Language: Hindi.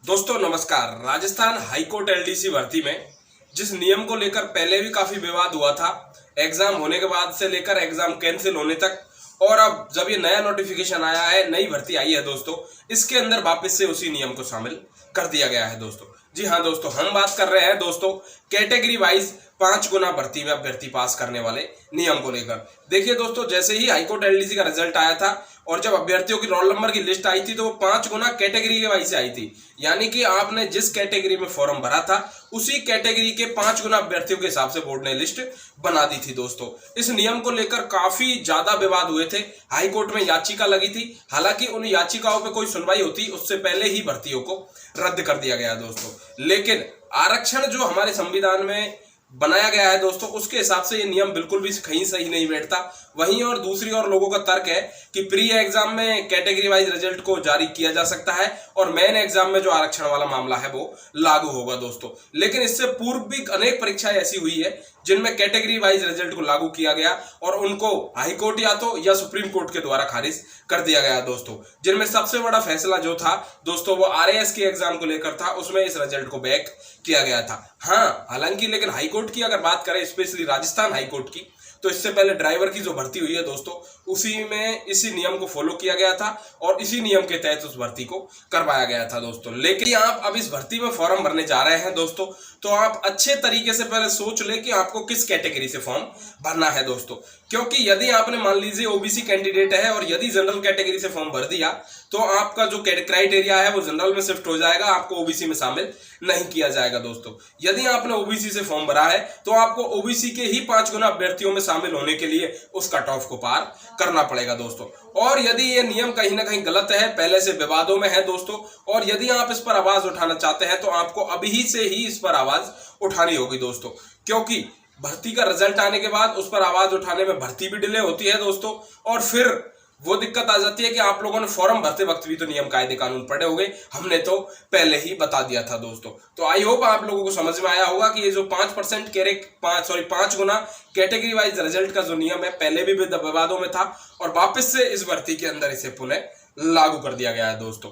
दोस्तों नमस्कार। राजस्थान हाईकोर्ट एलडीसी भर्ती में जिस नियम को लेकर पहले भी काफी विवाद हुआ था, एग्जाम होने के बाद से लेकर एग्जाम कैंसिल होने तक, और अब जब ये नया नोटिफिकेशन आया है, नई भर्ती आई है दोस्तों, इसके अंदर वापस से उसी नियम को शामिल कर दिया गया है दोस्तों। जी हाँ दोस्तों, हम बात कर रहे हैं दोस्तों कैटेगरी वाइज 5 गुना भर्ती में अभ्यर्थी पास करने वाले नियम को लेकर। देखिए दोस्तों, जैसे ही हाईकोर्ट एलडीसी का रिजल्ट आया था और जब अभ्यर्थियों की रोल नंबर की लिस्ट आई थी तो वो 5 गुना कैटेगरी के वाइज से आई थी। यानी कि आपने जिस कैटेगरी में फॉर्म भरा था उसी कैटेगरी के 5 गुना अभ्यर्थियों के हिसाब से बोर्ड ने लिस्ट बना दी थी दोस्तों। इस नियम को लेकर काफी ज्यादा विवाद हुए थे, हाईकोर्ट में याचिका लगी थी। हालांकि उन याचिकाओं पे कोई सुनवाई होती उससे पहले ही भर्तियों को रद्द कर दिया गया दोस्तों। लेकिन आरक्षण जो हमारे संविधान में बनाया गया है दोस्तों, उसके हिसाब से ये नियम बिल्कुल भी कहीं सही नहीं बैठता। वहीं और दूसरी ओर लोगों का तर्क है कि प्री एग्जाम में कैटेगरी वाइज रिजल्ट को जारी किया जा सकता है और मेन एग्जाम में जो आरक्षण वाला मामला है वो लागू होगा दोस्तों। लेकिन इससे पूर्व भी अनेक परीक्षाएं ऐसी हुई है जिनमें कैटेगरी वाइज रिजल्ट को लागू किया गया और उनको हाईकोर्ट या सुप्रीम कोर्ट के द्वारा खारिज कर दिया गया दोस्तों। जिनमें सबसे बड़ा फैसला जो था दोस्तों वो आरएएस के एग्जाम को लेकर था, उसमें इस रिजल्ट को बैक किया गया था। हाँ, हालांकि लेकिन हाईकोर्ट की अगर बात करें, स्पेशली राजस्थान हाईकोर्ट की, तो इससे पहले ड्राइवर की जो भर्ती हुई है दोस्तों, उसी में इसी नियम को फॉलो किया गया था और इसी नियम के तहत उस भर्ती को करवाया गया था दोस्तों। लेकिन आप अब इस भर्ती में फॉर्म भरने जा रहे हैं दोस्तों, तो आप अच्छे तरीके से पहले सोच ले कि आपको किस कैटेगरी से फॉर्म भरना है दोस्तों। क्योंकि यदि आपने मान लीजिए ओबीसी कैंडिडेट है और यदि जनरल कैटेगरी से फॉर्म भर दिया तो आपका जो क्राइटेरिया है वो जनरल में शिफ्ट हो जाएगा, आपको ओबीसी में शामिल नहीं किया जाएगा दोस्तों। यदि आपने ओबीसी से फॉर्म भरा है तो आपको ओबीसी के ही 5 गुना अभ्यर्थियों में शामिल होने के लिए उस कट ऑफ को पार करना पड़ेगा दोस्तों। और यदि ये नियम कहीं ना कहीं गलत है, पहले से विवादों में है दोस्तों, और यदि आप इस पर आवाज उठाना चाहते हैं तो आपको अभी से ही इस पर आवाज उठानी होगी दोस्तों। क्योंकि भर्ती का रिजल्ट आने के बाद उस पर आवाज उठाने में भर्ती भी डिले होती है दोस्तों, और फिर वो दिक्कत आ जाती है कि आप लोगों ने फॉर्म भरते वक्त भी तो नियम कायदे कानून पढ़े होंगे, हमने तो पहले ही बता दिया था दोस्तों। तो आई होप आप लोगों को समझ में आया होगा कि ये जो 5% 5 गुना कैटेगरी वाइज रिजल्ट का जो नियम है पहले भी विवादों में था और वापस से इस भर्ती के अंदर इसे पुनः लागू कर दिया गया है दोस्तों।